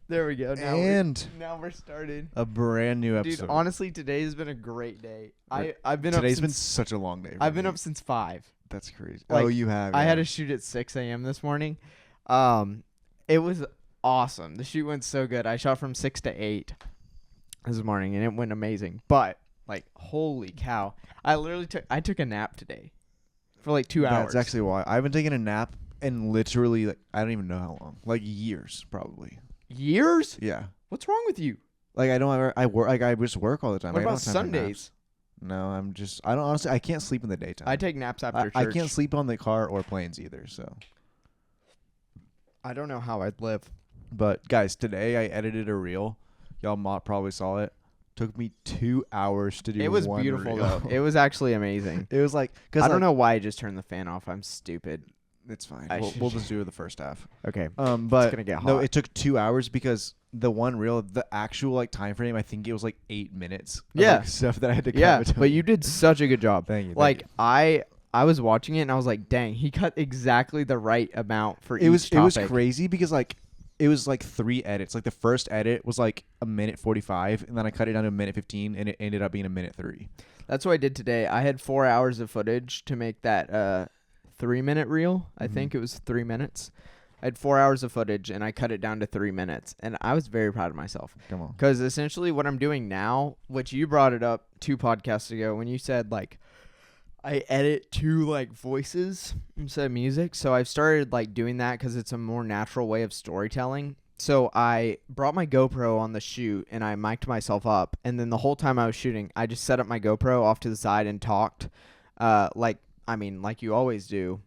There we go. Now we're started. A brand new episode. Dude, honestly, today has been a great day. I've been Today's up been since, such a long day. I've been up since 5. That's crazy. Like, you have. I yeah. had a shoot at 6 a.m. this morning. It was awesome. The shoot went so good. I shot from 6 to 8 this morning, and it went amazing. But like, holy cow! I took a nap today for like 2 hours. That's actually why I haven't taken a nap in literally like I don't even know how long. Like years, probably. Years? Yeah. What's wrong with you? Like I work. Like I just work all the time. What I don't about have time for Sundays? naps. No, I don't honestly. I can't sleep in the daytime. I take naps after church. I can't sleep on the car or planes either. So. I don't know how I'd live. But guys, today I edited a reel. Y'all probably saw it. Took me 2 hours to do. It was one beautiful reel. though. It was actually amazing. It was like because I don't know why I just turned the fan off. I'm stupid. It's fine. I We'll just do the first half. Okay. But it's gonna get hot. no, it took 2 hours because the one reel, the actual like time frame, I think it was like 8 minutes. Of, Yeah. like, stuff that I had to cut. Yeah, between. but you did such a good job. Thank you. Like I was watching it and I was like, dang, he cut exactly the right amount for each topic. It was crazy because like it was like 3 edits. Like the first edit was like a minute 45, and then I cut it down to a minute 15, and it ended up being a minute 3. That's what I did today. I had 4 hours of footage to make that 3-minute reel. I think it was 3 minutes. I had 4 hours of footage and I cut it down to 3 minutes, and I was very proud of myself. Come on. Because essentially what I'm doing now, which you brought it up 2 podcasts ago when you said like I edit to like voices instead of music. So I've started like doing that because it's a more natural way of storytelling. So I brought my GoPro on the shoot and I mic'd myself up, and then the whole time I was shooting, I just set up my GoPro off to the side and talked like you always do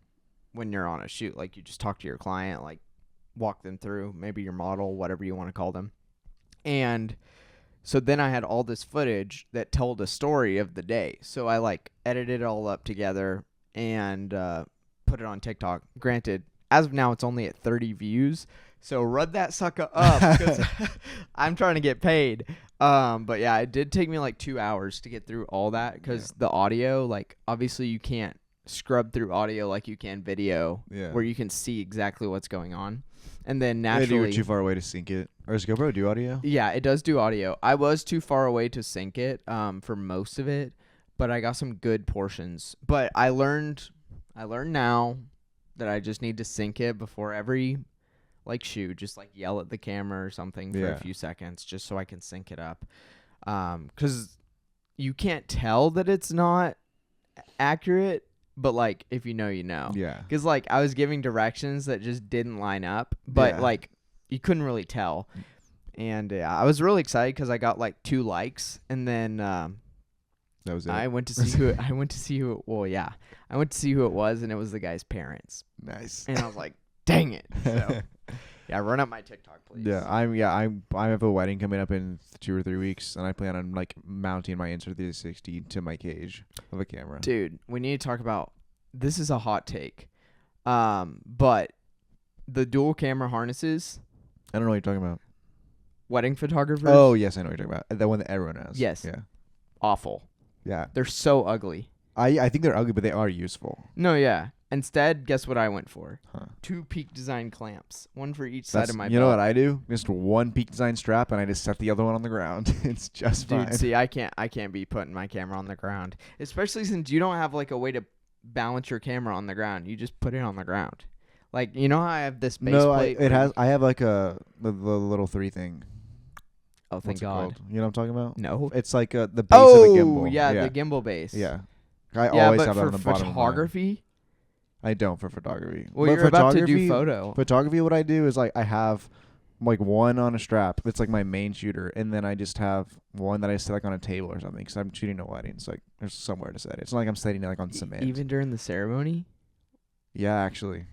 when you're on a shoot. Like you just talk to your client, like walk them through maybe your model, whatever you want to call them. And so then I had all this footage that told a story of the day. So I like edited it all up together and put it on TikTok. Granted, as of now, it's only at 30 views. So run that sucker up because I'm trying to get paid. But yeah, it did take me like 2 hours to get through all that because the audio, like obviously you can't scrub through audio like you can video, where you can see exactly what's going on. And then naturally, you were too far away to sync it. Or does GoPro do audio? Yeah, it does do audio. I was too far away to sync it for most of it, but I got some good portions. But I learned now that I just need to sync it before every like shoot. Just like yell at the camera or something for a few seconds, just so I can sync it up. Because you can't tell that it's not accurate. But, like, if you know, you know. Yeah. Because, like, I was giving directions that just didn't line up. But, like, you couldn't really tell. And I was really excited because I got, like, 2 likes. And then that was it. I went to see who I went to see who it was, and it was the guy's parents. Nice. And I was like, dang it. So, yeah, run up my TikTok, please. I have a wedding coming up in 2 or 3 weeks, and I plan on like mounting my Insta360 to my cage of a camera. Dude, we need to talk about this. Is a hot take, but the dual camera harnesses. I don't know what you're talking about. Wedding photographers. Oh yes, I know what you're talking about. The one that everyone has. Yes. Yeah. Awful. Yeah. They're so ugly. I think they're ugly, but they are useful. No, yeah. Instead, guess what I went for? Huh. 2 Peak Design clamps, one for each side of my belt. You know what I do? Just one Peak Design strap, and I just set the other one on the ground. It's just fine. Dude, see, I can't be putting my camera on the ground, especially since you don't have like a way to balance your camera on the ground. You just put it on the ground. Like, you know how I have this base plate? I have like the little 3 thing. Oh, thank What's it God. called? You know what I'm talking about? No. It's like the base of the gimbal. Oh, yeah, the gimbal base. Yeah. I always have that on the bottom of mine. Photography? I don't for photography. Well, but you're about to do photo. Photography, what I do is like I have like one on a strap. It's like my main shooter, and then I just have one that I set like on a table or something because I'm shooting a wedding. It's like there's somewhere to set it. It's not like I'm setting it like on cement. Even during the ceremony? Yeah, actually.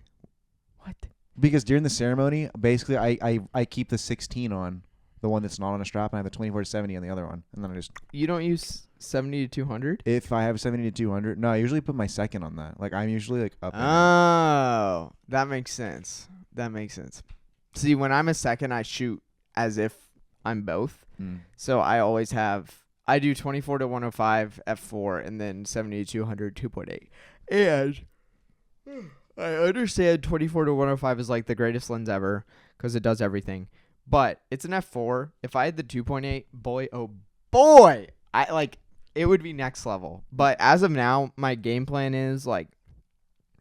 What? Because during the ceremony, basically I keep the 16 on, the one that's not on a strap, and I have the 24-70 on the other one, and then I just. You don't use 70 to 200? If I have 70 to 200, no, I usually put my second on that. Like I'm usually like up. Oh, that makes sense. See, when I'm a second, I shoot as if I'm both. So I always I do 24 to 105 f4 and then 70 to 200 2.8. And I understand 24 to 105 is like the greatest lens ever because it does everything. But it's an F4. If I had the 2.8, boy, oh boy, it would be next level. But as of now, my game plan is like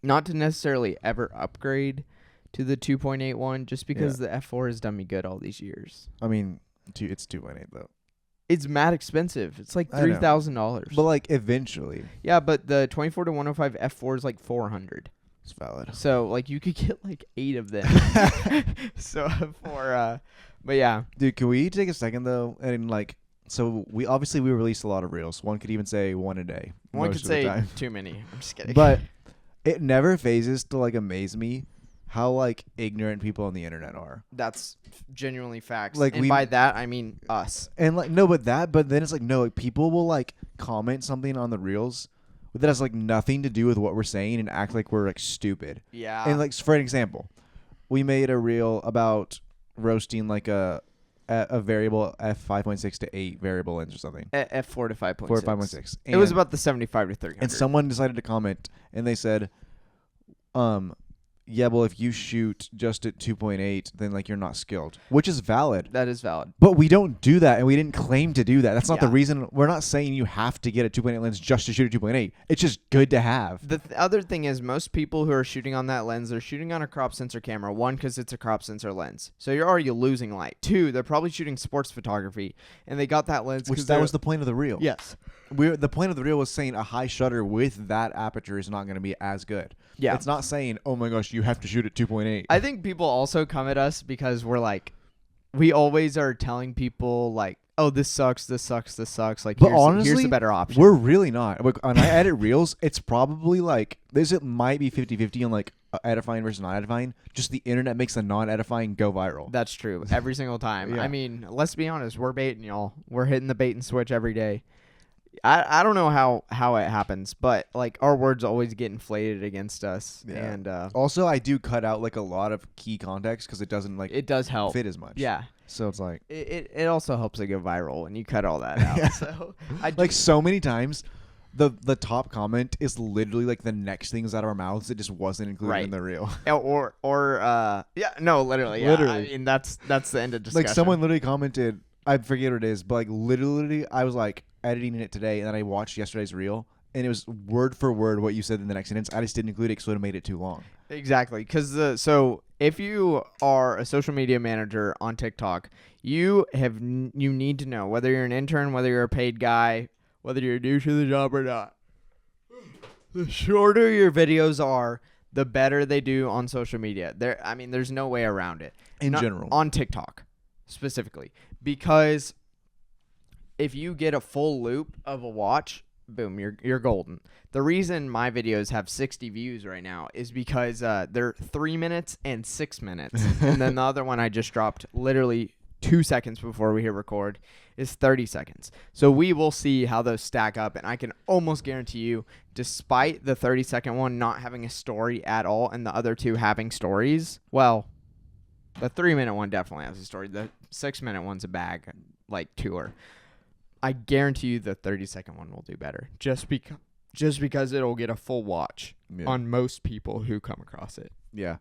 not to necessarily ever upgrade to the 2.8 one, just because the F4 has done me good all these years. I mean, it's 2.8 though. It's mad expensive. It's like $3,000. But like eventually. Yeah, but the 24 to 105 F4 is like $400. It's valid. So like you could get like 8 of them. So but yeah. Dude, can we take a second though? And like, so we released a lot of reels. One could even say one a day. One could say too many. I'm just kidding. But it never phases to like amaze me how like ignorant people on the internet are. That's genuinely facts. Like, and by that I mean us. And like but then it's like no, like people will like comment something on the reels that has like nothing to do with what we're saying and act like we're like stupid. Yeah. And like for an example, we made a reel about roasting like a variable f5.6 to 8 variable lens or something. F4 to 5.6. 4 to 5.6. It was about the 75 to 300. And someone decided to comment and they said, yeah, well, if you shoot just at 2.8, then like you're not skilled, which is valid. That is valid. But we don't do that, and we didn't claim to do that. That's not the Yeah. reason. We're not saying you have to get a 2.8 lens just to shoot a 2.8. It's just good to have. The other thing is most people who are shooting on that lens, they're shooting on a crop sensor camera. 1, because it's a crop sensor lens. So you're already losing light. 2, they're probably shooting sports photography, and they got that lens. Which that was the point of the reel. Yes. The point of the reel was saying a high shutter with that aperture is not going to be as good. Yeah. It's not saying, oh my gosh, you have to shoot at 2.8. I think people also come at us because we're like, we always are telling people like, oh, this sucks, this sucks, this sucks. Like, but here's honestly, the better option. We're really not. Like, when I edit reels, it's probably like, it might be 50-50 on like edifying versus non-edifying. Just the internet makes the non-edifying go viral. That's true. Every single time. Yeah. I mean, let's be honest. We're baiting y'all. We're hitting the bait and switch every day. I don't know how it happens, but like our words always get inflated against us. Yeah. And also, I do cut out like a lot of key context because it doesn't like it does help. fit as much. Yeah. So it's like It also helps it go viral when you cut all that out. Yeah. So like so many times, the top comment is literally like the next things out of our mouths that just wasn't included in the reel. Literally. Yeah. I mean that's the end of discussion. Like someone literally commented, I forget what it is, but like literally I was like editing it today and then I watched yesterday's reel and it was word for word what you said in the next sentence. I just didn't include it because it would have made it too long. Exactly, because so if you are a social media manager on TikTok, you need to know whether you're an intern, whether you're a paid guy, whether you're new to the job or not. The shorter your videos are, the better they do on social media. There's no way around it. In general. On TikTok specifically, because if you get a full loop of a watch, boom, you're golden. The reason my videos have 60 views right now is because they're 3 minutes and 6 minutes. And then the other one I just dropped literally 2 seconds before we hit record is 30 seconds. So we will see how those stack up. And I can almost guarantee you, despite the 30-second one not having a story at all and the other two having stories, well, the 3-minute one definitely has a story. The 6-minute one's a bag, like tour. I guarantee you the 30-second one will do better. Just because it'll get a full watch on most people who come across it. Yeah,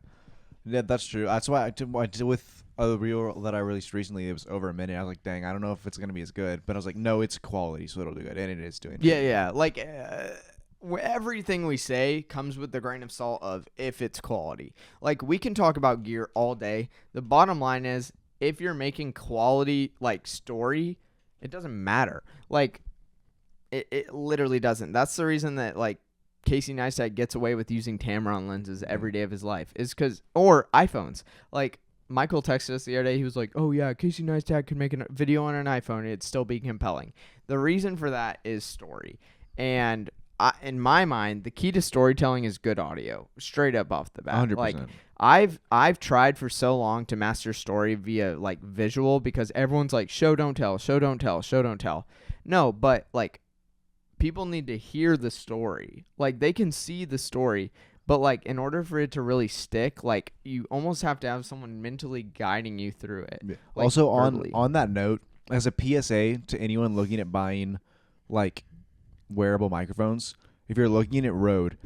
that's true. That's why I did with a reel that I released recently. It was over a minute. I was like, dang, I don't know if it's going to be as good. But I was like, no, it's quality, so it'll do good. And it is doing good. Yeah. Like, everything we say comes with the grain of salt of if it's quality. Like, we can talk about gear all day. The bottom line is, if you're making quality, like, story, it doesn't matter. Like, it literally doesn't. That's the reason that, like, Casey Neistat gets away with using Tamron lenses every day of his life. Or iPhones. Like, Michael texted us the other day. He was like, oh, yeah, Casey Neistat could make a video on an iPhone and it'd still be compelling. The reason for that is story. And in my mind, the key to storytelling is good audio, straight up off the bat. 100%. Like, I've tried for so long to master story via like visual because everyone's like show don't tell, show don't tell, show don't tell. No, but like people need to hear the story. Like they can see the story, but like in order for it to really stick, like you almost have to have someone mentally guiding you through it. Yeah. Like, also verbally. on that note, as a PSA to anyone looking at buying like wearable microphones, if you're looking at Rode,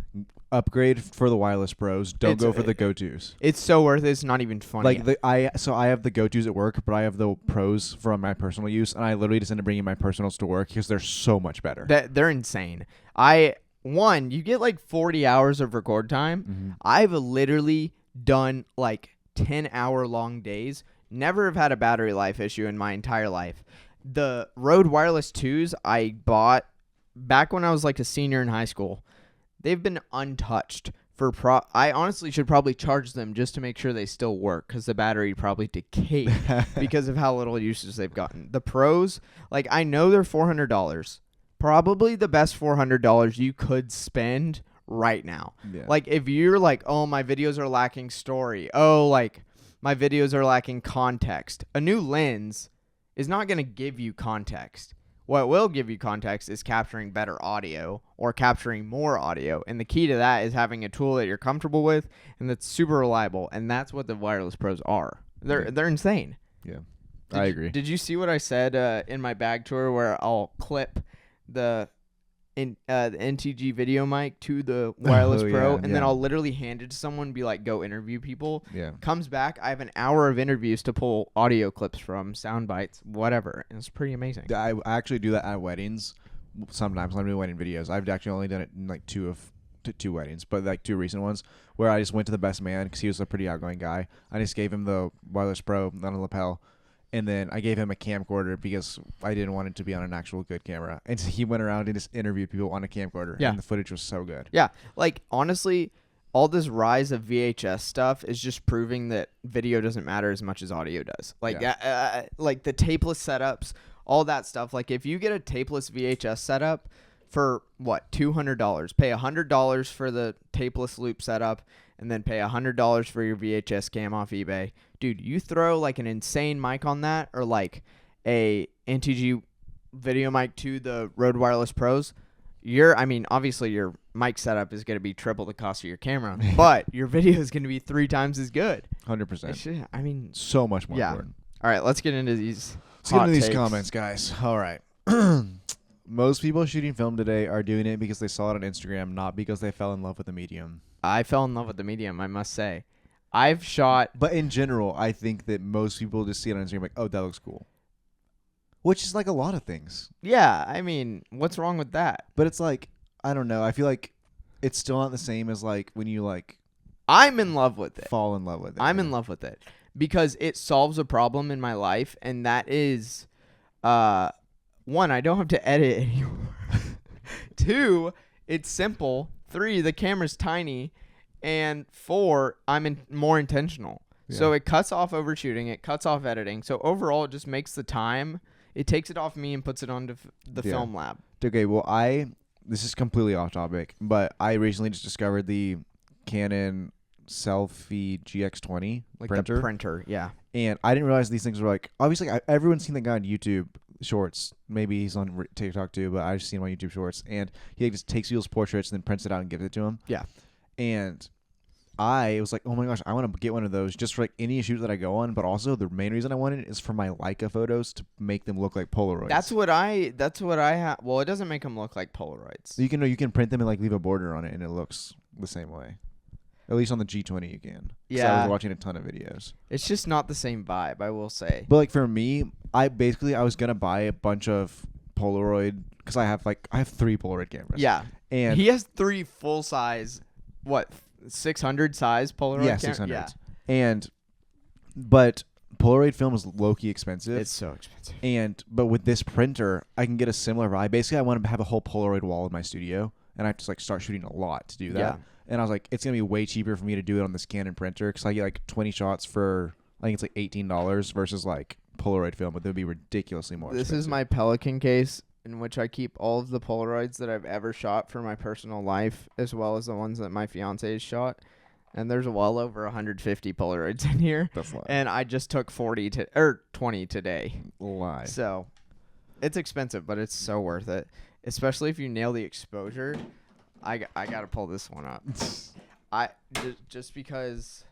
upgrade for the wireless pros. Don't It's- go for the go-tos. It's so worth it. It's not even funny. Like I have the go-tos at work, but I have the pros from my personal use, and I literally just end up bringing my personals to work because they're so much better. They're insane. You get like 40 hours of record time. Mm-hmm. I've literally done like 10-hour long days. Never have had a battery life issue in my entire life. The Rode Wireless 2s I bought back when I was like a senior in high school. They've been untouched for I honestly should probably charge them just to make sure they still work because the battery probably decayed because of how little usage they've gotten. The pros, like I know they're $400. Probably the best $400 you could spend right now. Yeah. Like if you're like, oh, my videos are lacking story. Oh, like my videos are lacking context. A new lens is not going to give you context. What will give you context is capturing better audio or capturing more audio. And the key to that is having a tool that you're comfortable with and that's super reliable. And that's what the wireless pros are. They're insane. Yeah. I agree. Did you see what I said in my bag tour where I'll clip the NTG video mic to the wireless pro and then I'll literally hand it to someone and be like, go interview people. Yeah. Comes back, I have an hour of interviews to pull audio clips from, sound bites, whatever. And it's pretty amazing. I actually do that at weddings sometimes when I'm doing wedding videos. I've actually only done it in like two weddings, but like 2 recent ones where I just went to the best man because he was a pretty outgoing guy. I just gave him the wireless pro on a lapel. And then I gave him a camcorder because I didn't want it to be on an actual good camera. And so he went around and just interviewed people on a camcorder. Yeah. And the footage was so good. Yeah. Like, honestly, all this rise of VHS stuff is just proving that video doesn't matter as much as audio does. Like, like the tapeless setups, all that stuff. Like, if you get a tapeless VHS setup for, what, $200, pay $100 for the tapeless loop setup, and then pay $100 for your VHS cam off eBay. Dude, you throw like an insane mic on that or like a NTG video mic to the Rode Wireless Pros, obviously your mic setup is going to be triple the cost of your camera, but your video is going to be 3 times as good. 100%. So much more important. All right, let's get into these Let's get into these comments, guys. All right. Most people shooting film today are doing it because they saw it on Instagram, not because they fell in love with the medium. I fell in love with the medium, I must say. I've shot... But in general, I think that most people just see it on Instagram like, oh, that looks cool. Which is like a lot of things. Yeah, I mean, what's wrong with that? But it's like, I don't know. I feel like it's still not the same as like when you like... I'm in love with it. Fall in love with it. I'm in love with it. Because it solves a problem in my life, and that is... 1, I don't have to edit anymore. 2, it's simple. 3, the camera's tiny. And 4, I'm more intentional. Yeah. So it cuts off overshooting. It cuts off editing. So overall, it just makes the time. It takes it off me and puts it onto the film lab. Okay, well, this is completely off topic, but I recently just discovered the Canon Selfie GX20 printer. The printer, yeah. And I didn't realize these things were like, obviously, everyone's seen the guy on YouTube Shorts. Maybe he's on TikTok too, but I've seen him on YouTube Shorts. And he just takes people's portraits and then prints it out and gives it to him. Yeah. And I was like, oh my gosh, I want to get one of those just for like any shoot that I go on. But also the main reason I wanted it is for my Leica photos to make them look like Polaroids. That's what I have. Well, it doesn't make them look like Polaroids. You can print them and like leave a border on it and it looks the same way. At least on the G20 you can. Yeah. I was watching a ton of videos. It's just not the same vibe, I will say. But like for me, I was going to buy a bunch of Polaroid because I have 3 Polaroid cameras. Yeah. And he has 3 full size, 600 size Polaroid cameras? Yeah, 600. But Polaroid film is low-key expensive. It's so expensive. But with this printer, I can get a similar vibe. Basically, I want to have a whole Polaroid wall in my studio, and I have to start shooting a lot to do that. Yeah. And I was like, it's going to be way cheaper for me to do it on this Canon printer because I get 20 shots for, I think it's $18 versus Polaroid film, but it would be ridiculously more expensive. This is my Pelican case in which I keep all of the Polaroids that I've ever shot for my personal life, as well as the ones that my fiance has shot. And there's well over 150 Polaroids in here. That's live. And I just took 20 today. Live. So it's expensive, but it's so worth it. Especially if you nail the exposure. I got to pull this one up. Just because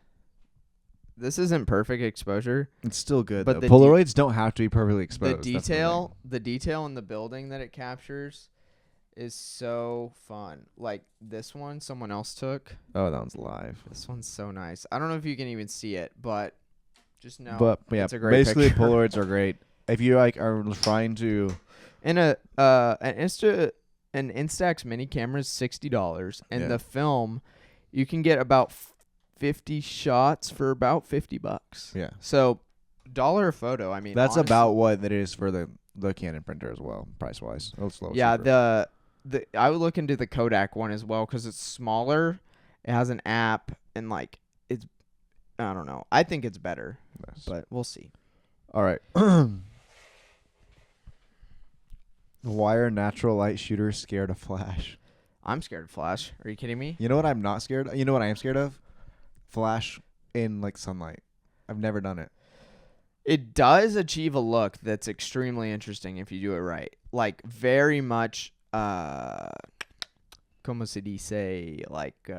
this isn't perfect exposure. It's still good, but the Polaroids don't have to be perfectly exposed. The detail in the building that it captures is so fun. Like this one, someone else took. Oh, that one's live. This one's so nice. I don't know if you can even see it, but just know But yeah, it's a great basically picture. Polaroids are great. If you like are trying to, And an Instax mini camera is $60, and Yeah. the film you can get about 50 shots for about $50. yeah, So $1 a photo. I mean, that's honestly, about what it is for the Canon printer as well, price wise. yeah. The I would look into the Kodak one as well because it's smaller. It has an app and like it's I don't know. I think it's better, but we'll see. All right. Why are natural light shooters scared of flash? I'm scared of flash. Are you kidding me? You know what I'm not scared of? You know what I am scared of? Flash in like sunlight. I've never done it. It does achieve a look that's extremely interesting if you do it right. Like very much como se dice, like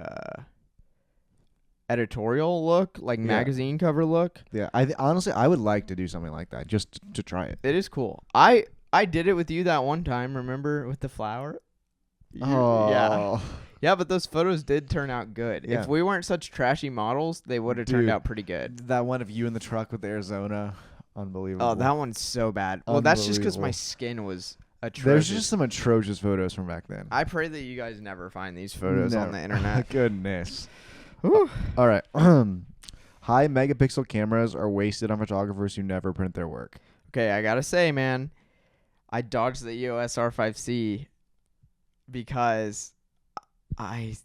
editorial look, like Yeah. magazine cover look. Yeah, honestly I would like to do something like that just to try it. It is cool. I did it with you that one time, remember, with the flower? Yeah. Yeah, but those photos did turn out good. Yeah. If we weren't such trashy models, they would have turned Dude, out pretty good. That one of you in the truck with Arizona, unbelievable. Oh, that one's so bad. Well, that's just because my Unbelievable. skin was There's atrocious. just some atrocious photos from back then. I pray that you guys never find these photos on No. the internet. Goodness. Whew. All right. High megapixel cameras are wasted on photographers who never print their work. Okay, I gotta say, man, I dodged the EOS R5C because I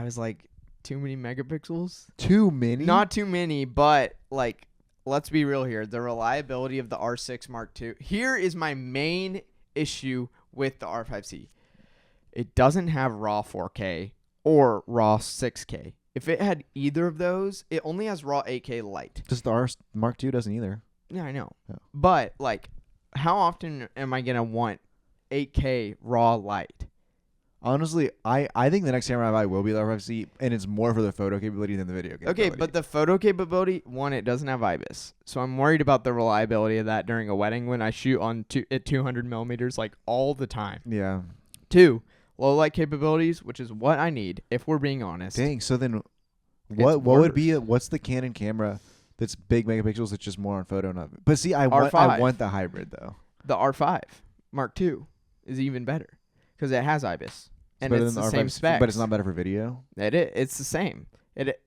was like, too many megapixels? Too many? Not too many, but like, let's be real here. The reliability of the R6 Mark II. Here is my main issue with the R5C. It doesn't have raw 4K or raw 6K. If it had either of those, it only has raw 8K light. Just the R Mark II doesn't either. Yeah, I know. Oh. But like, how often am I gonna want 8K raw light? Honestly, I think the next camera I buy will be the R5C, and it's more for the photo capability than the video capability. Okay, but the photo capability, one, it doesn't have IBIS, so I'm worried about the reliability of that during a wedding when I shoot on at 200 millimeters like all the time. Yeah. Two, low light capabilities, which is what I need if we're being honest. Dang, so then what would worse. be what's the Canon camera that's big megapixels that's just more on photo, not? But see, I want R5. the hybrid though. The R5 Mark II is even better because it has IBIS and better it's than the R5, same specs. but it's not better for video. It's the same.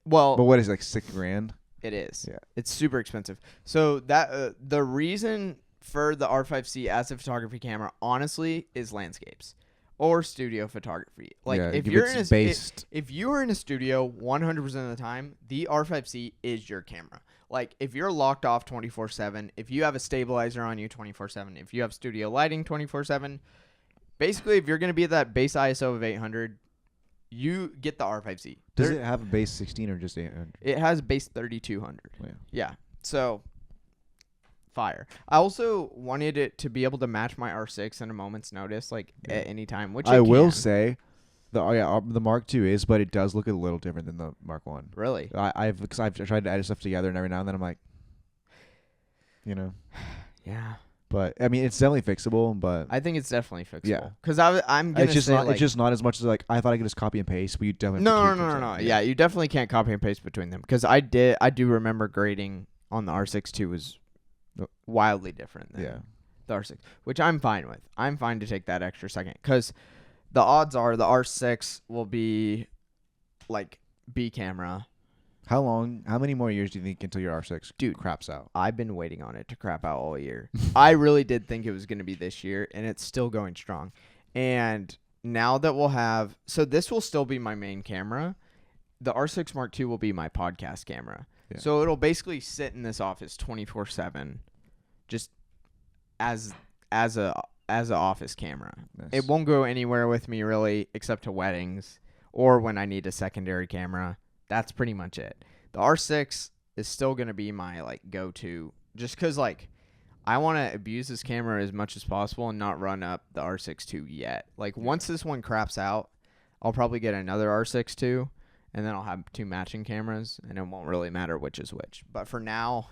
Well, But what is it, like $6,000? it is. Yeah. It's super expensive. So that the reason for the R5C as a photography camera, honestly, is landscapes or studio photography. Like Yeah, if if you're it's in a based- if you are in a studio 100% of the time, the R5C is your camera. Like if you're locked off 24/7, if you have a stabilizer on you 24/7, if you have studio lighting 24/7, basically if you're going to be at that base ISO of 800, you get the R5C. Does it have a base 16 or just 800? It has base 3200. Yeah. Yeah. So fire. I also wanted it to be able to match my R6 in a moment's notice, like at any time, which I it will can. say, the Mark II is, but it does look a little different than the Mark One. Really? I've tried to edit stuff together, and every now and then I'm like, Yeah. But I mean, it's definitely fixable. But I think it's definitely fixable. Yeah. Because I'm gonna it's just say not. like, It's just not as much as like I thought I could just copy and paste. But you definitely no. have to tweak some stuff. Yeah, you definitely can't copy and paste between them. Because I do remember grading on the R6 II was wildly different than Yeah. the R6, which I'm fine with. I'm fine to take that extra second because the odds are the R6 will be like B camera. How many more years do you think until your R6 Dude. craps out? I've been waiting on it to crap out all year. I really did think it was going to be this year, and it's still going strong. And now that we'll have, so this will still be my main camera. The R6 Mark II will be my podcast camera. Yeah. So it'll basically sit in this office 24/7, just as a office camera. Nice. It won't go anywhere with me really, except to weddings or when I need a secondary camera. That's pretty much it. The R6 is still going to be my like go-to just because like I want to abuse this camera as much as possible and not run up the R6 II yet. Like once this one craps out, I'll probably get another R6 II and then I'll have two matching cameras and it won't really matter which is which. But for now,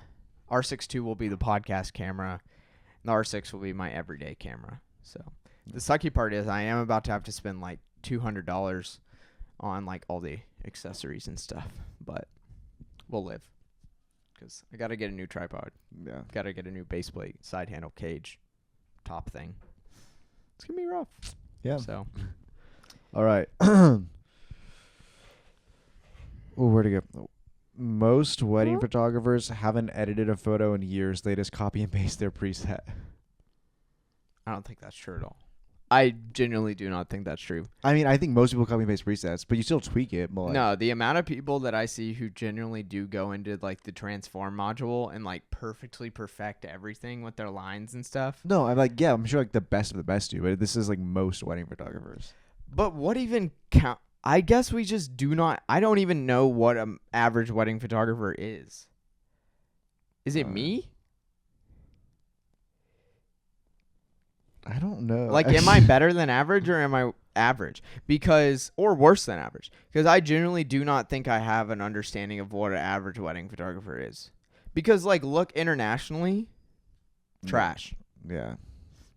R6 II will be the podcast camera and the R6 will be my everyday camera. So The sucky part is I am about to have to spend like $200 on like all the accessories and stuff, but we'll live. Because I got to get a new tripod. Yeah. Got to get a new base plate, side handle cage, top thing. It's going to be rough. Yeah. So. All right. Oh, where'd it go? Most wedding photographers haven't edited a photo in years. They just copy and paste their preset. I don't think that's true at all. I genuinely do not think that's true. I mean, I think most people copy and paste presets, but you still tweak it. But like, No, the amount of people that I see who genuinely do go into like the transform module and like perfectly perfect everything with their lines and stuff. No, I'm like, yeah, I'm sure like the best of the best do, but this is like most wedding photographers. But what even count? I guess we just do not. I don't even know what an average wedding photographer is. Is it me? I don't know. Like, am I better than average or am I average? Because, or worse than average? Because I genuinely do not think I have an understanding of what an average wedding photographer is. Because, like, look internationally, trash. Yeah.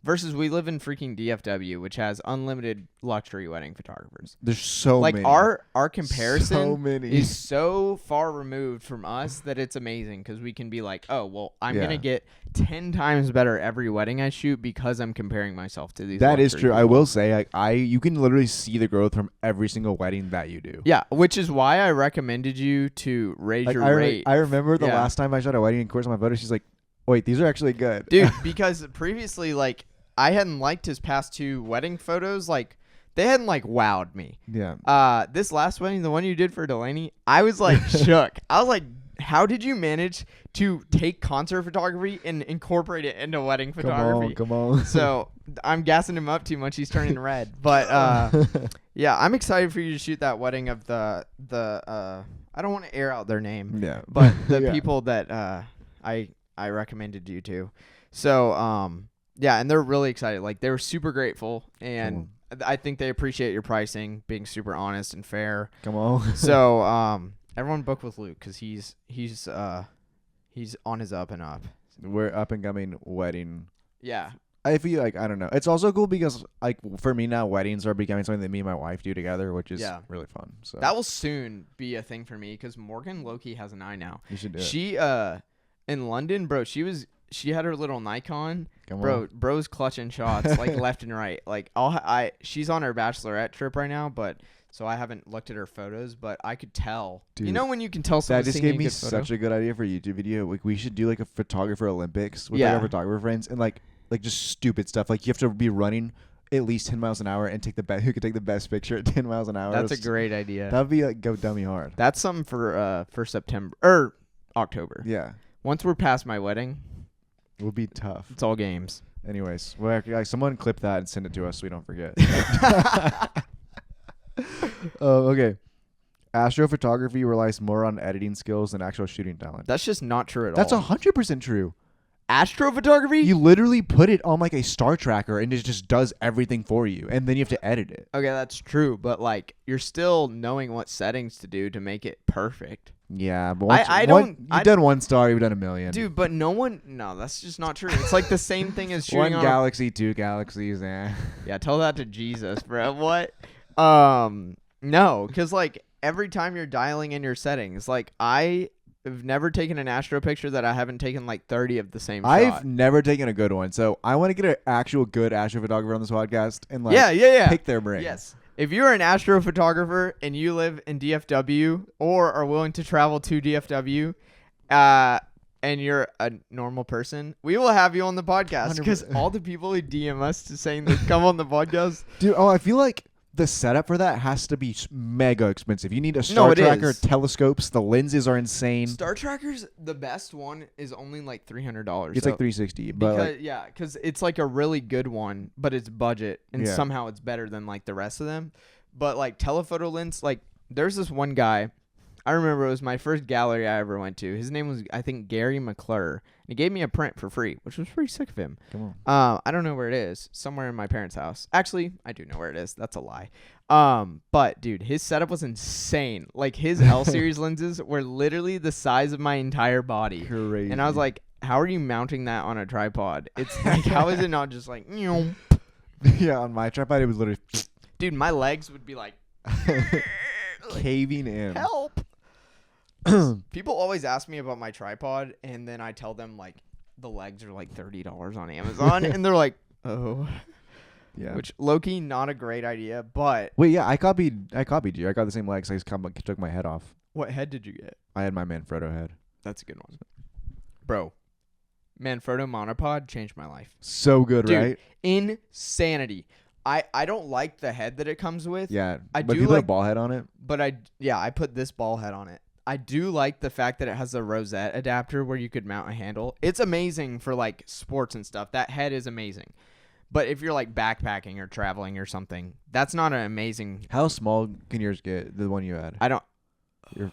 Versus we live in freaking DFW, which has unlimited luxury wedding photographers. There's so like many. our comparison many. is so far removed from us that it's amazing because we can be like, oh well, I'm gonna get 10 times better every wedding I shoot because I'm comparing myself to these. That is true. people. I will say, like, you can literally see the growth from every single wedding that you do. Yeah, which is why I recommended you to raise Like, your rate. I remember the last time I shot a wedding, and Court's on my photo. She's like, "Wait, these are actually good, dude." Because previously, like, I hadn't liked his past 2 wedding photos. Like, they hadn't like wowed me. Yeah. This last wedding, the one you did for Delaney, I was like shook. I was like, how did you manage to take concert photography and incorporate it into wedding photography? Come on. So I'm gassing him up too much. He's turning red. But yeah, I'm excited for you to shoot that wedding of the I don't want to air out their name. Yeah. But the people that I recommended you to. So yeah, and they're really excited. Like, they were super grateful, and I think they appreciate your pricing, being super honest and fair. Come on. So everyone book with Luke because he's on his up and up. We're up and coming wedding. Yeah. I feel like, I don't know. It's also cool because, like, for me now, weddings are becoming something that me and my wife do together, which is really fun. So that will soon be a thing for me because Morgan low-key has an eye now. You should do it. She in London, bro. She had her little Nikon. Bro's clutching shots like left and right. Like she's on her bachelorette trip right now, but so I haven't looked at her photos, but I could tell. Dude, you know when you can tell someone's that just taking gave me a good photo? such a good idea for a YouTube video. Like, we should do like a photographer Olympics with like our photographer friends and like just stupid stuff. Like, you have to be running at least 10 miles an hour and take who could take the best picture at 10 miles an hour. That's a great idea. That'd be like go dummy hard. That's something for September or October. Yeah. Once we're past my wedding, it will be tough. It's all games. Anyways, like, someone clip that and send it to us so we don't forget. Okay. Astrophotography relies more on editing skills than actual shooting talent. That's just not true at That's all. 100% true. Astrophotography? You literally put it on like a star tracker and it just does everything for you, and then you have to edit it. Okay, that's true, but like you're still knowing what settings to do to make it perfect. Yeah, but you've done one star, you've done a million. Dude, but no, that's just not true. It's like the same thing as shooting one galaxy, 2 galaxies, Yeah, tell that to Jesus, bro. What? No, because like every time you're dialing in your settings, like I have never taken an astro picture that I haven't taken like 30 of the same shot. I've never taken a good one, so I want to get an actual good astrophotographer on this podcast and like pick their brain. Yes. If you're an astrophotographer and you live in DFW or are willing to travel to DFW, and you're a normal person, we will have you on the podcast because all the people who DM us to saying they come on the podcast. Dude, I feel like the setup for that has to be mega expensive. You need a star tracker, telescopes. The lenses are insane. Star Tracker's the best one is only like $300. It's like $360, but because it's like a really good one, but it's budget and somehow it's better than like the rest of them. But like telephoto lens, like there's this one guy. I remember it was my first gallery I ever went to. His name was, I think, Gary McClure. He gave me a print for free, which was pretty sick of him. Come on. I don't know where it is. Somewhere in my parents' house. Actually, I do know where it is. That's a lie. But dude, his setup was insane. Like his L series lenses were literally the size of my entire body. Crazy. And I was like, how are you mounting that on a tripod? It's like, how is it not just like, Yeah, on my tripod, it was literally Dude, my legs would be like caving in. help. People always ask me about my tripod, and then I tell them like the legs are like $30 on Amazon, and they're like, oh. Yeah. Which low-key not a great idea, but Wait, yeah, I copied you. I got the same legs. I just took my head off. what head did you get? I had my Manfrotto head. That's a good one. Bro, Manfrotto monopod changed my life. So good, Dude, right? insanity. I don't like the head that it comes with. Yeah. I but do if you put a like- ball head on it. But I put this ball head on it. I do like the fact that it has a rosette adapter where you could mount a handle. It's amazing for like sports and stuff. That head is amazing. But if you're like backpacking or traveling or something, that's not an amazing. How small can yours get? The one you had. I don't. Your-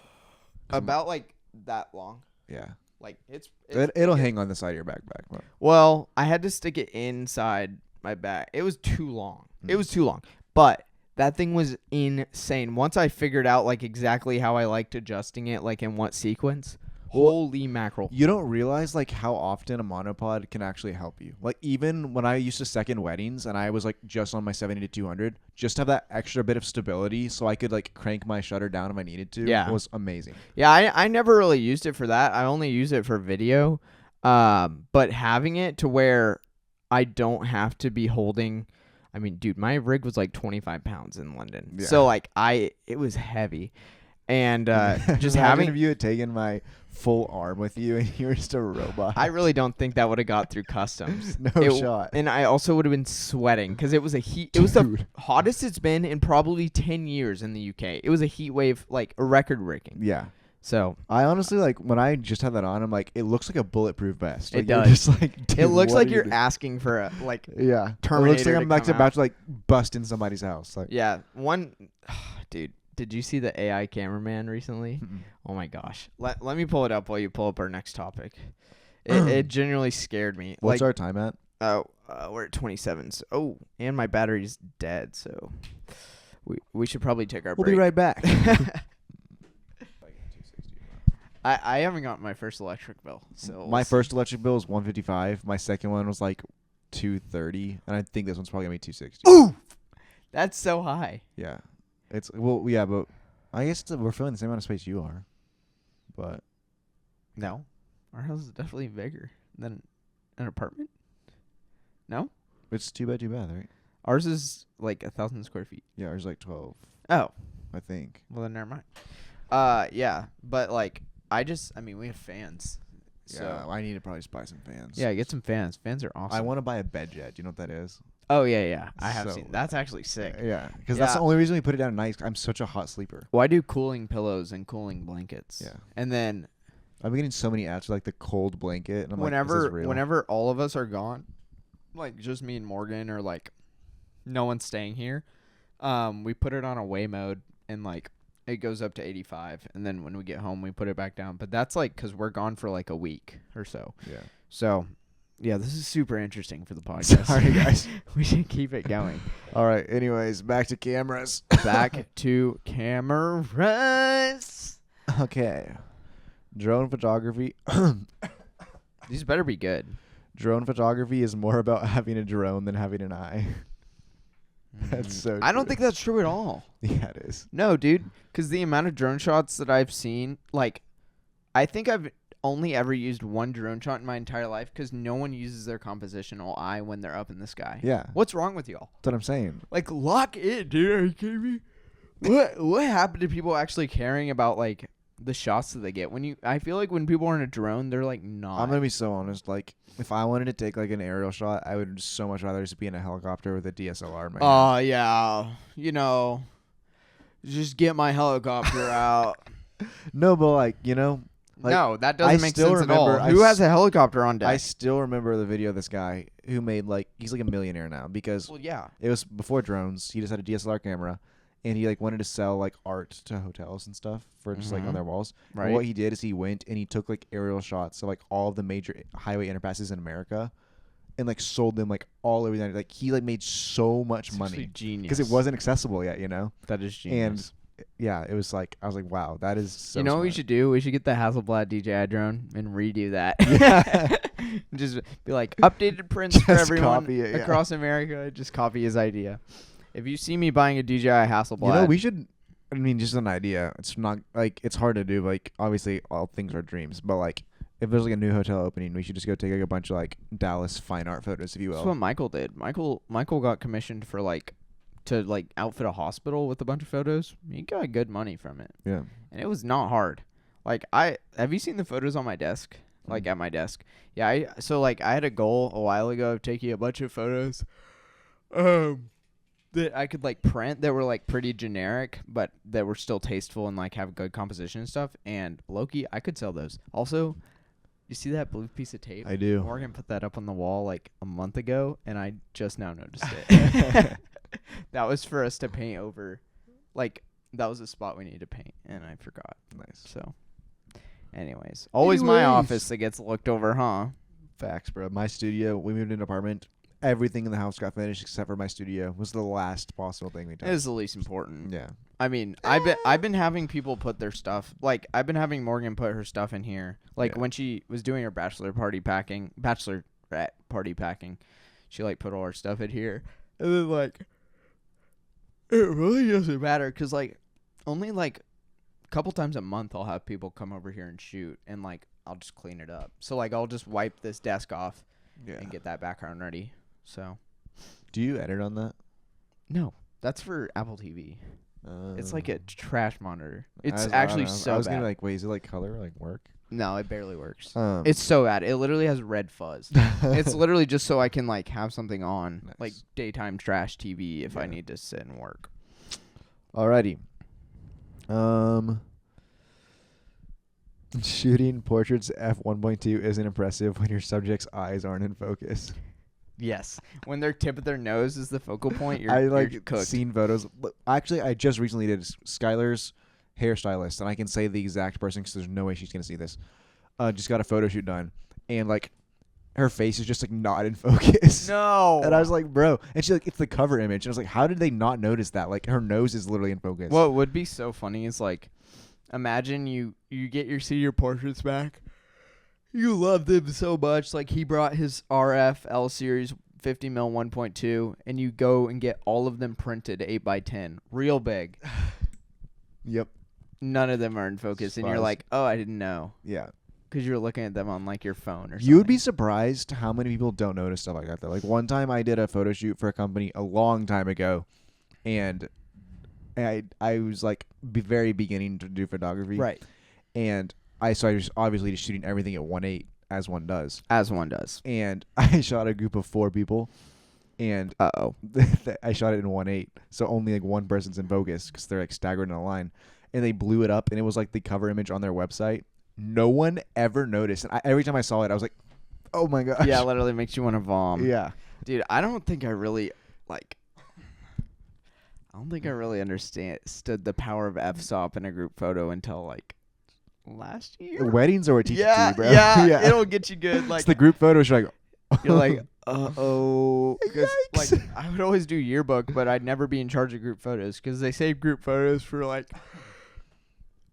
About like that long. Yeah. Like it's It'll hang on the side of your backpack. But. Well, I had to stick it inside my back. It was too long. Mm. It was too long. But that thing was insane. Once I figured out like exactly how I liked adjusting it, like in what sequence. Holy mackerel. You don't realize like how often a monopod can actually help you. Like even when I used to second weddings and I was like just on my 70 to 200, just to have that extra bit of stability so I could like crank my shutter down if I needed to. Yeah. Was amazing. Yeah, I never really used it for that. I only use it for video. But having it to where I don't have to be holding. I mean, dude, my rig was like 25 pounds in London. Yeah. So like it was heavy. And just Imagine having if you had taken my full arm with you and you were just a robot. I really don't think that would have got through customs. No shot. And I also would have been sweating because it was a heat. It was the hottest it's been in probably 10 years in the UK. It was a heat wave, like a record breaking. Yeah. So I honestly like when I just had that on, I'm like, it looks like a bulletproof vest. Like, It you're does. Just like, dude, it looks what like are you're doing? asking for a like Yeah. Terminator It looks like I'm to like come about out. to like bust in somebody's house. Like, yeah. One dude, did you see the AI cameraman recently? mm-mm. Oh my gosh. Let me pull it up while you pull up our next topic. It genuinely scared me. What's like our time at? we're at 27. So, and my battery's dead, so we should probably take our We'll break. be right back. I haven't got my first electric bill, so My first electric bill was $155. My second one was like $230, and I think this one's probably gonna be $260. Ooh, that's so high. Yeah, it's yeah, but I guess we're filling the same amount of space you are, but No, our house is definitely bigger than an apartment. No, it's 2 bed, 2 bath, right? ours is like 1,000 square feet. Yeah, ours is like 12, Oh, I think. well then never mind. Yeah, but like I mean, we have fans. So Yeah, I need to probably just buy some fans. yeah, get some fans. Fans are awesome. I want to buy a bed jet. Do you know what that is? Oh yeah. I have So- seen. That's actually sick. Yeah, because that's Yeah. the only reason we put it down at night. I'm such a hot sleeper. Well, I do cooling pillows and cooling blankets. Yeah. And then I've been getting so many ads for like the cold blanket, and I'm like, is this real? whenever all of us are gone, like just me and Morgan, or like no one's staying here, we put it on away mode and like it goes up to 85, and then when we get home we put it back down. But that's like because we're gone for like a week or so. Yeah. So yeah, this is super interesting for the podcast. Sorry, guys. We should keep it going. All right. Anyways, back to cameras. Back to cameras. Okay. Drone photography. These better be good. Drone photography is more about having a drone than having an eye. That's so I don't true. think that's true at all. Yeah, it is. No, dude, because the amount of drone shots that I've seen, like, I think I've only ever used one drone shot in my entire life because no one uses their compositional eye when they're up in the sky. Yeah. What's wrong with y'all? That's what I'm saying. Like, lock it, dude. Are you kidding me? What happened to people actually caring about, like, the shots that they get? I feel like when people are in a drone, they're, like, not. I'm going to be so honest. Like, if I wanted to take, like, an aerial shot, I would so much rather just be in a helicopter with a DSLR in my hand. Oh, yeah. You know, just get my helicopter out. No, but, like, you know. Like, no, that I doesn't make still sense at all. remember- Who has a helicopter on deck? I still remember the video of this guy who made, like, he's like a millionaire now because well, yeah. it was before drones. He just had a DSLR camera, and he, like, wanted to sell, like, art to hotels and stuff for just, like, on their walls. Right. And what he did is he went and he took, like, aerial shots of, like, all of the major highway interpasses in America and, like, sold them, like, all over the United. Like, he, like, made so much It's money actually genius. because it wasn't accessible yet, you know? That is genius. And yeah, it was like I was like, wow, that is so. You know what we smart. should do? We should get the Hasselblad DJI drone and redo that. Yeah. Just be like updated prints for Just everyone copy it, yeah. across America. Just copy his idea. If you see me buying a DJI Hasselblad, You know, we should. I mean, just an idea. It's not like it's hard to do. Like, obviously, all things are dreams. But like, if there's like a new hotel opening, we should just go take like a bunch of like Dallas fine art photos, if you will. that's what Michael did. Michael got commissioned for to outfit a hospital with a bunch of photos. He got good money from it, Yeah. and it was not hard. Have you seen the photos on my desk? Like at my desk. Yeah. I had a goal a while ago of taking a bunch of photos. That I could print that were pretty generic, but that were still tasteful and have good composition and stuff. And Loki, I could sell those. Also, you see that blue piece of tape? I do. Morgan put that up on the wall a month ago, and I just now noticed it. That was for us to paint over. That was a spot we needed to paint, and I forgot. Nice. So, anyways, always my office that gets looked over, huh? Facts, bro. My studio. We moved into an apartment. Everything in the house got finished except for my studio. Was the last possible thing we It did. is the least important. Yeah. I mean, I've been having people put their stuff. I've been having Morgan put her stuff in here. Yeah. When she was doing her bachelorette party packing, she put all her stuff in here, and then it really doesn't matter because only a couple times a month I'll have people come over here and shoot, and I'll just clean it up. So I'll just wipe this desk off and get that background ready. So, Do you edit on that? no, that's for Apple TV. It's like a trash monitor. It's I don't actually know. so I was bad. gonna wait, is it color work? No, it barely works. It's It's so bad. It literally has red fuzz. It's literally just so I can have something on, Nice. daytime trash TV if I Yeah. need to sit and work. Alrighty. Shooting portraits f1.2 isn't impressive when your subject's eyes aren't in focus. Yes, when their tip of their nose is the focal point, you're, I you're cooked. seen photos. Actually, I just recently did Skylar's hairstylist, and I can say the exact person because there's no way she's gonna see this. Just got a photo shoot done, and her face is just not in focus. No. And I was like, bro, and she's like, it's the cover image. And I was like, how did they not notice that? Her nose is literally in focus. What would be so funny is imagine you get your senior portraits back. You love them so much. He brought his RF L series 50 mil 1.2, and you go and get all of them printed 8x10, real big. Yep. None of them are in focus, and you're Spies. like, oh, I didn't know, Yeah. because you're looking at them on your phone or something. You would be surprised how many people don't notice stuff like that, though. One time I did a photo shoot for a company a long time ago, and I was very beginning to do photography. right, And I was obviously just shooting everything at 1.8, as one does. as one does. And I shot a group of 4 people, and I shot it in 1.8, so only one person's in focus because they're staggered in a line. And they blew it up, and it was the cover image on their website. No one ever noticed. And every time I saw it, I was like, oh my gosh. Yeah, it literally makes you want to vom. Yeah. Dude, I don't think I really understood the power of f-stop in a group photo until last year. Weddings are what teach Yeah, you, bro. yeah, it'll get you good. It's the group photos. You're you're uh-oh. Because I would always do yearbook, but I'd never be in charge of group photos because they save group photos for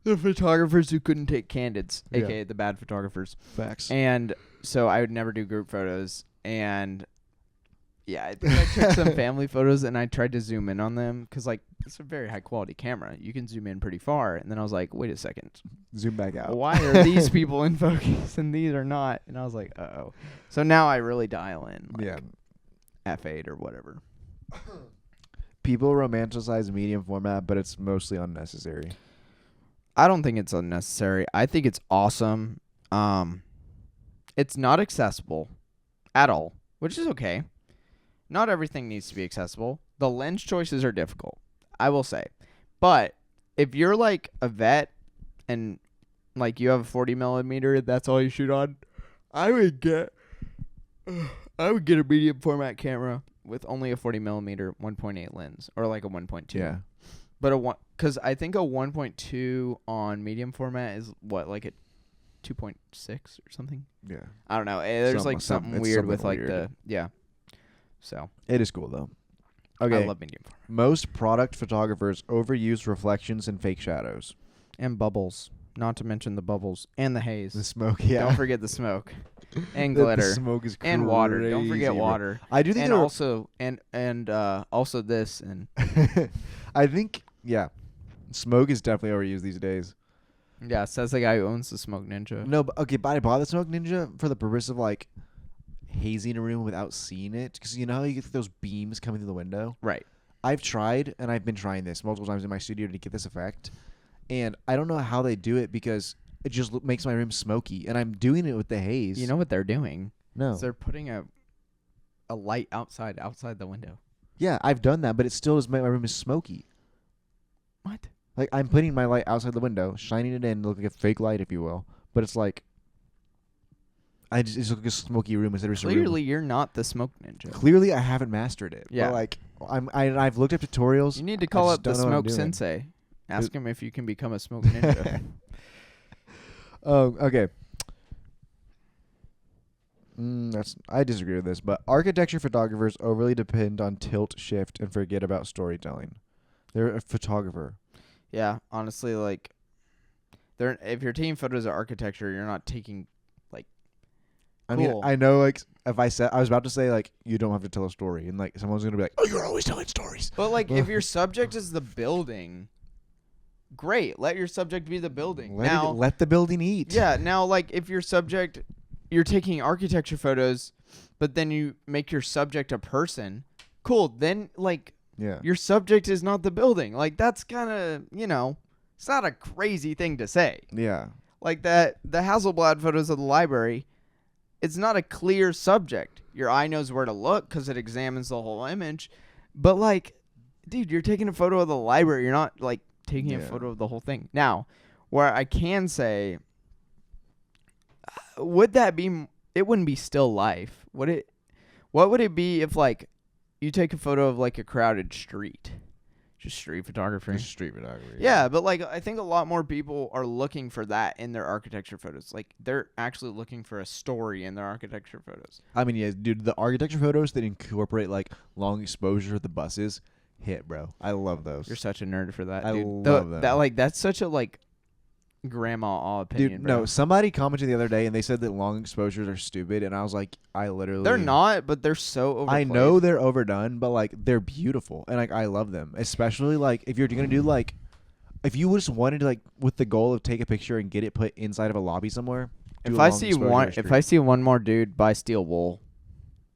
the photographers who couldn't take candids, Yeah. aka the bad photographers. Facts. And so I would never do group photos. And yeah, I think I took some family photos and I tried to zoom in on them because it's a very high quality camera. You can zoom in pretty far. And then I was like, wait a second. Zoom back out. Why are these people in focus and these are not? And I was like, uh-oh. So now I really dial in Yeah. F8 or whatever. People romanticize medium format, but it's mostly unnecessary. I don't think it's unnecessary. I think it's awesome. It's not accessible at all, which is okay. Not everything needs to be accessible. The lens choices are difficult, I will say. But if you're a vet and you have a 40 millimeter, that's all you shoot on, I would get a medium format camera with only a 40 millimeter 1.8 lens or a 1.2. Yeah. But because I think a 1.2 on medium format is what a 2.6 or something. Yeah. I don't know. There's Something something it's weird something with weird. the. So It is cool, though. Okay. I love medium format. Most product photographers overuse reflections and fake shadows. And bubbles. Not to mention the bubbles and the haze. The smoke, yeah. Don't forget the smoke. And The glitter. smoke is crazy. And water. Don't forget bro. water. I do think And there also also this and I think, yeah, smoke is definitely overused these days. yeah, says the guy who owns the Smoke Ninja. No, but okay, but I bought the Smoke Ninja for the purpose of like hazing a room without seeing it, because you know how you get those beams coming through the window. Right. I've tried, and I've been trying this multiple times in my studio to get this effect, and I don't know how they do it because it just makes my room smoky, and I'm doing it with the haze. You know what they're doing? No. Is they're putting a light outside the window. Yeah, I've done that, but it still does make my room is smoky. What? Like, I'm putting my light outside the window, shining it in to look like a fake light, if you will, but it's like it's like a smoky room instead of just a room. Clearly, you're not the Smoke Ninja. Clearly, I haven't mastered it. Yeah. But like I've looked up tutorials. You need to call I up just the don't know what I'm Smoke doing. Sensei. Ask him if you can become a Smoke Ninja. Okay. I disagree with this, but architecture photographers overly depend on tilt shift and forget about storytelling. They're a photographer. Yeah, honestly, like, if you're taking photos of architecture, you're not taking, like, I mean, cool. I know, like, if I was about to say, like, you don't have to tell a story, and, like, someone's going to be like, oh, you're always telling stories. But, like, if your subject is the building, great. Let your subject be the building. Let the building eat. Yeah, now, like, if your subject, you're taking architecture photos, but then you make your subject a person, cool. Then, like, Yeah. your subject is not the building. Like, that's kind of, it's not a crazy thing to say. Yeah. Like the Hasselblad photos of the library, it's not a clear subject. Your eye knows where to look because it examines the whole image. But, like, dude, you're taking a photo of the library. You're not, like, taking a photo of the whole thing. Now, where I can say, would that be, it wouldn't be still life. Would it? What would it be if, like, you take a photo of, like, a crowded street? Just street photography. Just street photography. Yeah, but, like, I think a lot more people are looking for that in their architecture photos. Like, they're actually looking for a story in their architecture photos. I mean, yeah, dude, the architecture photos that incorporate, like, long exposure of the buses hit, bro. I love those. You're such a nerd for that, I dude. love them. That's such a, like, grandma opinion, Dude, bro. no, somebody commented the other day and they said that long exposures are stupid, and I was like, They're not, but they're so overplayed. I know they're overdone, but like they're beautiful, and like I love them. Especially like if you're gonna do like, if you just wanted to like with the goal of take a picture and get it put inside of a lobby somewhere. If I see one more dude buy steel wool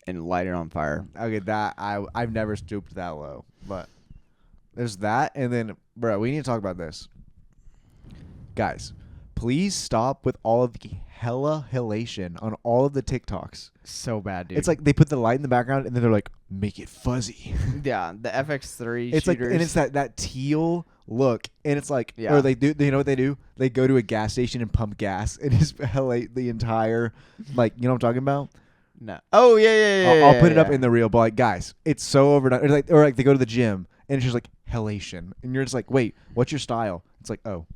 and light it on fire. Okay, that I've never stooped that low, but there's that, and then bro, we need to talk about this. Guys, please stop with all of the hella halation on all of the TikToks. So bad, dude. It's like they put the light in the background and then they're like, make it fuzzy. Yeah, the FX3 It's shooters. like, and it's that teal look, and it's like, Yeah. or they you know what they do? They go to a gas station and pump gas and just halate the entire, like, you know what I'm talking about? No. Oh yeah. I'll put it up in the reel, but like, guys, it's so overdone. Or like they go to the gym and it's just like halation, and you're just like, wait, what's your style? It's like, oh,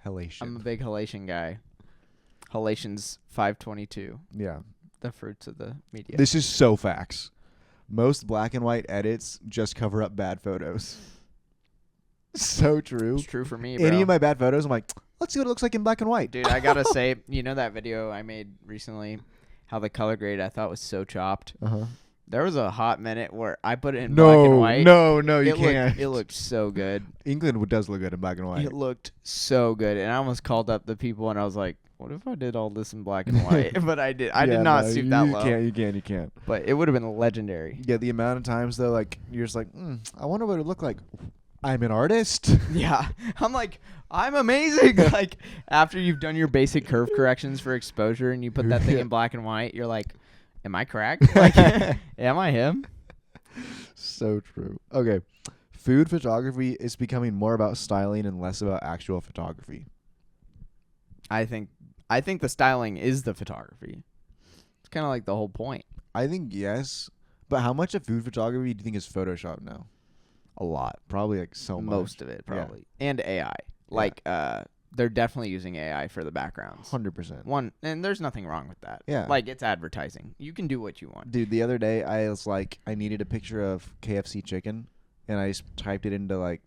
halation. I'm a big halation guy. Halation's 522. Yeah. The fruits of the media. This is so facts. Most black and white edits just cover up bad photos. So true. It's true for me, bro. Any of my bad photos, I'm like, let's see what it looks like in black and white. Dude, I gotta say, you know that video I made recently, how the color grade I thought was so chopped? Uh-huh. There was a hot minute where I put it in black and white. No, you can't. It looked so good. England does look good in black and white. It looked so good. And I almost called up the people and I was like, what if I did all this in black and white? But I did not stoop that low. You can't. But it would have been legendary. Yeah, the amount of times, though, like, you're just like, I wonder what it would look like. I'm an artist. Yeah. I'm like, I'm amazing. Like, after you've done your basic curve corrections for exposure and you put that thing in black and white, you're like, am I cracked? Like, am I him? So true. Okay. Food photography is becoming more about styling and less about actual photography. I think the styling is the photography. It's kind of like the whole point. I think yes, but how much of food photography do you think is Photoshop now? A lot. Probably like so much. Most of it, probably. Yeah. And AI. Like, they're definitely using AI for the backgrounds. 100%. And there's nothing wrong with that. Yeah. Like, it's advertising. You can do what you want. Dude, the other day I was like, I needed a picture of KFC chicken, and I just typed it into like,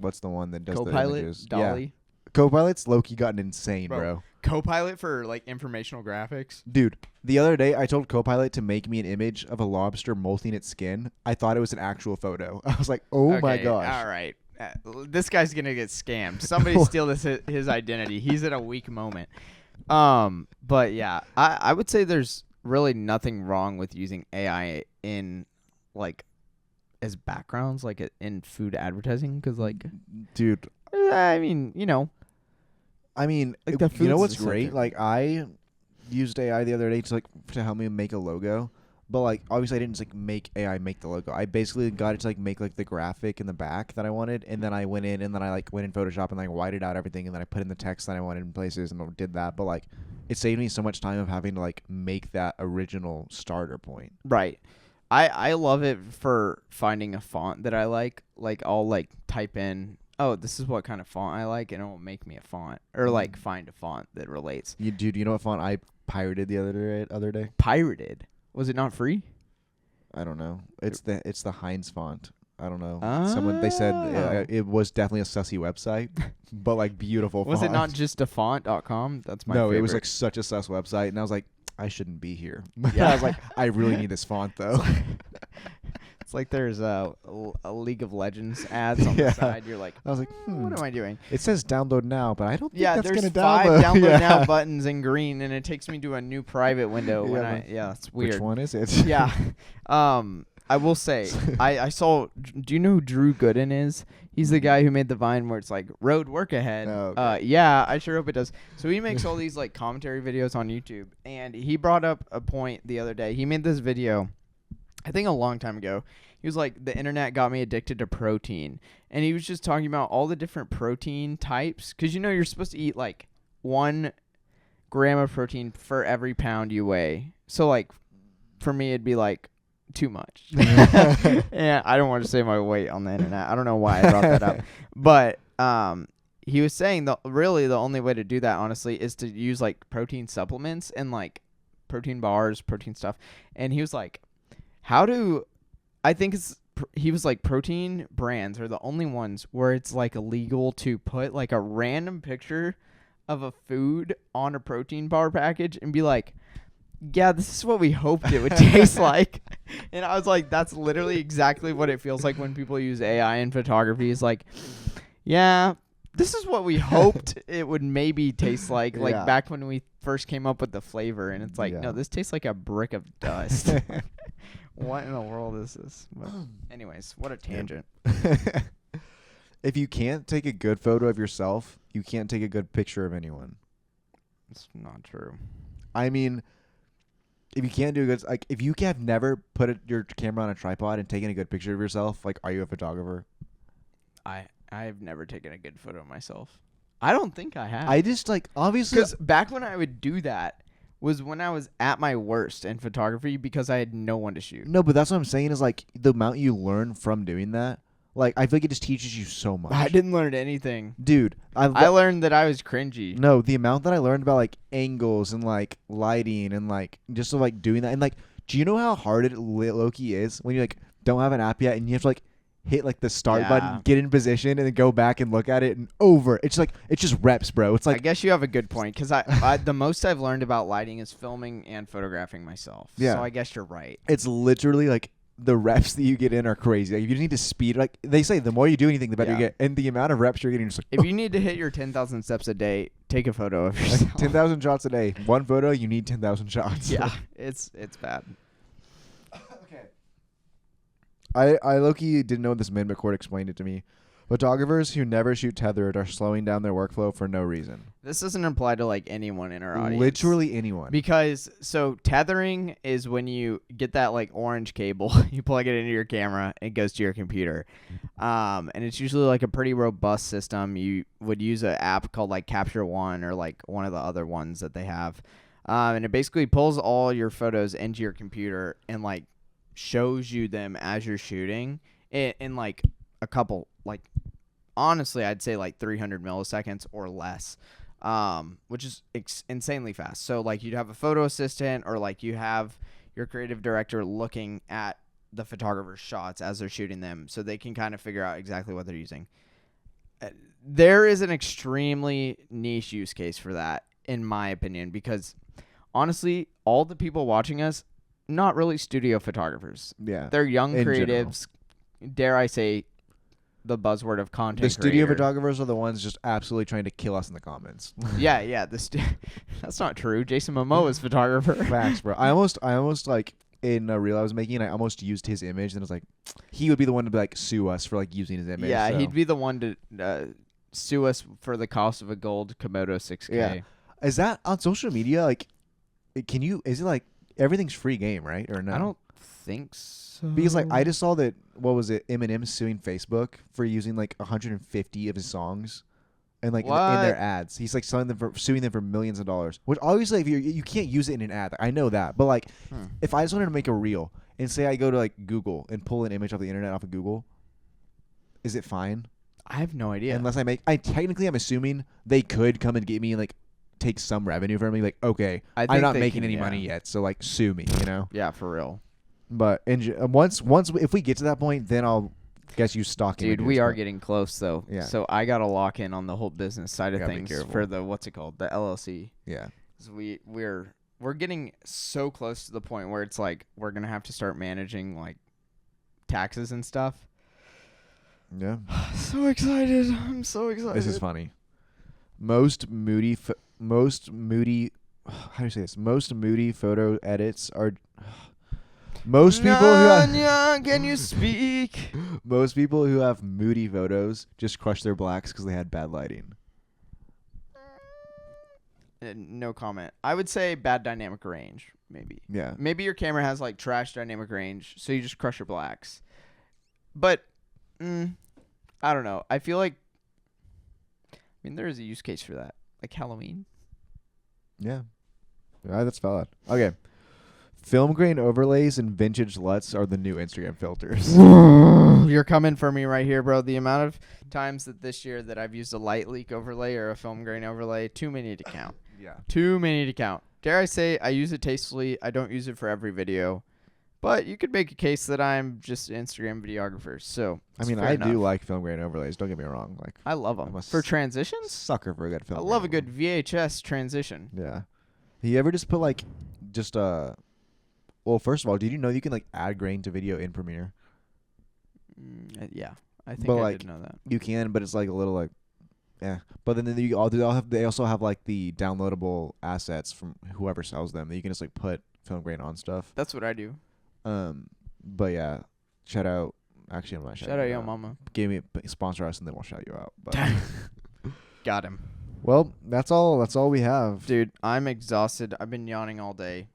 what's the one that does the Copilot, images? Dolly. Yeah. Copilot's low-key gotten insane, Bro. bro. Copilot for like informational graphics. Dude, the other day I told Copilot to make me an image of a lobster molting its skin. I thought it was an actual photo. I was like, oh my Okay, gosh. all right. This guy's gonna get scammed. Somebody steal his identity. He's at a weak moment. But yeah, I would say there's really nothing wrong with using AI in like as backgrounds, like in food advertising, because like, Dude, I mean, you know, I mean, like the you know food's what's the great? subject. Like I used AI the other day to help me make a logo. But like obviously I didn't just like make AI make the logo. I basically got it to like make like the graphic in the back that I wanted, and then I went in Photoshop and like whited out everything, and then I put in the text that I wanted in places and did that. But like it saved me so much time of having to like make that original starter point. Right. I love it for finding a font that I like. Like I'll like type in, oh, this is what kind of font I like, and it will make me a font, or like find a font that relates. Dude, you know what font I pirated the other day? Pirated. Was it not free? I don't know. It's the Heinz font. I don't know. Oh. They said it was definitely a sussy website, but like beautiful. Was font. it not just a font.com? That's my No, favorite. it was like such a sus website, and I was like, I shouldn't be here. Yeah. I was like, I really need this font though. It's like there's a League of Legends ads on Yeah. the side. You're like, I was like, what am I doing? It says download now, but I don't think Yeah, that's there's gonna 5 download. download Yeah. now buttons in green, and it takes me to a new private window. It's weird. Which one is it? Yeah. I will say, I saw. Do you know who Drew Gooden is? He's the guy who made the Vine where it's like road work ahead. Oh, okay. Yeah, I sure hope it does. So he makes all these like commentary videos on YouTube, and he brought up a point the other day. He made this video, I think a long time ago. He was like, the internet got me addicted to protein, and he was just talking about all the different protein types, because you know you're supposed to eat like 1 gram of protein for every pound you weigh. So like, for me it'd be like too much. Yeah, I don't want to say my weight on the internet. I don't know why I brought that up. But he was saying really the only way to do that, honestly, is to use like protein supplements and like protein bars, protein stuff. And he was like, he was like, protein brands are the only ones where it's like illegal to put like a random picture of a food on a protein bar package and be like, yeah, this is what we hoped it would taste like. And I was like, that's literally exactly what it feels like when people use AI in photography. It's like, yeah, this is what we hoped it would maybe taste like Yeah. back when we first came up with the flavor. And it's like, Yeah. no, this tastes like a brick of dust. What in the world is this? But anyways, what a tangent. If you can't take a good photo of yourself, you can't take a good picture of anyone. It's not true. I mean, if you can't do a good, like, if you have never put your camera on a tripod and taken a good picture of yourself, like, are you a photographer? I've never taken a good photo of myself. I don't think I have. I just, like, obviously, Because back when I would do that was when I was at my worst in photography because I had no one to shoot. no, but that's what I'm saying is, like, the amount you learn from doing that, like, I feel like it just teaches you so much. I didn't learn anything. Dude, I learned that I was cringy. No, the amount that I learned about like angles and like lighting and like just of, like doing that, and like, do you know how hard it low-key is when you like don't have an app yet and you have to like hit like the start Yeah. button, get in position, and then go back and look at it and over. It's like it's just reps, bro. It's I like guess you have a good point because I the most I've learned about lighting is filming and photographing myself. Yeah. So I guess you're right. it's literally like the reps that you get in are crazy. Like, you just need to speed. Like they say, the more you do anything, the better you Yeah. get, and the amount of reps you're getting. Just like, If you need to hit your 10,000 steps a day, take a photo of yourself. 10,000 shots a day. One photo, you need 10,000 shots. Yeah, it's bad. I low-key didn't know this min, but Cord explained it to me. Photographers who never shoot tethered are slowing down their workflow for no reason. This doesn't apply to like anyone in our audience. Literally anyone. Because so tethering is when you get that like orange cable, you plug it into your camera, it goes to your computer. And it's usually like a pretty robust system. You would use an app called like Capture One or like one of the other ones that they have. And it basically pulls all your photos into your computer and like shows you them as you're shooting in like a couple, like honestly I'd say like 300 milliseconds or less, which is insanely fast. So like you'd have a photo assistant or like you have your creative director looking at the photographer's shots as they're shooting them, so they can kind of figure out exactly what they're using. There is an extremely niche use case for that, in my opinion, because honestly, all the people watching us, not really studio photographers. Yeah. They're young In creatives. Dare I say the buzzword of content The studio creator. photographers are the ones just absolutely trying to kill us in the comments. Yeah. That's not true. Jason Momoa is photographer. Facts, bro. I almost like in a reel I was making, I almost used his image, and it was like he would be the one to be like sue us for like using his image. Yeah, so. he'd be the one to sue us for the cost of a gold Komodo 6K. Yeah. Is that on social media? Like, can you? Is it like everything's free game, right? Or no? I don't think so. Because like I just saw that what was it? Eminem suing Facebook for using like 150 of his songs, and like in their ads. He's like suing them for millions of dollars. Which obviously, if you can't use it in an ad, I know that. But like, if I just wanted to make a reel and say I go to like Google and pull an image off the internet off of Google, is it fine? I have no idea. Unless I'm assuming they could come and get me and like take some revenue from me. Like, okay, I'm not making any money yet, so like sue me, you know? Yeah, for real. But once if we get to that point, then I'll guess you stock Dude, we are getting close though. Yeah. So I gotta lock in on the whole business side of Gotta be things careful. for the what's it called, the LLC. Yeah. 'Cause we're getting so close to the point where it's like we're gonna have to start managing like taxes and stuff. Yeah. So excited! I'm so excited. This is funny. Most moody Most moody photo edits are most people can you speak? Most people who have moody photos just crush their blacks because they had bad lighting. No comment. I would say bad dynamic range, maybe. Yeah. Maybe your camera has like trash dynamic range, so you just crush your blacks. But I don't know. I feel like there is a use case for that, like Halloween. Yeah, that's valid. Okay. Film grain overlays and vintage LUTs are the new Instagram filters. You're coming for me right here, bro. The amount of times that this year that I've used a light leak overlay or a film grain overlay, too many to count. Yeah. Too many to count. Dare I say I use it tastefully. I don't use it for every video. But you could make a case that I'm just an Instagram videographer. So I mean, I do like film grain overlays. Don't get me wrong. Like I love them. For transitions? Sucker for a good film. I love a good VHS transition. Yeah. You ever just put like well, first of all, did you know you can like add grain to video in Premiere? Yeah. I think I did know that. You can, but it's like a little like yeah. But then they also have like the downloadable assets from whoever sells them that you can just like put film grain on stuff. That's what I do. But yeah, shout out. Actually, I'm not shout out Yo Mama. Give me sponsor us and then we'll shout you out. But got him. Well, that's all we have. Dude, I'm exhausted. I've been yawning all day.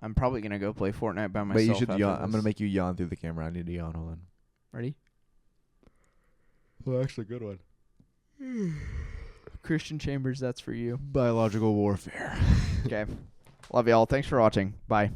I'm probably gonna go play Fortnite by myself. But you should yawn. I'm gonna make you yawn through the camera. I need to yawn. Hold on. Ready? Well, actually, good one. Christian Chambers, that's for you. Biological warfare. Okay. Love y'all. Thanks for watching. Bye.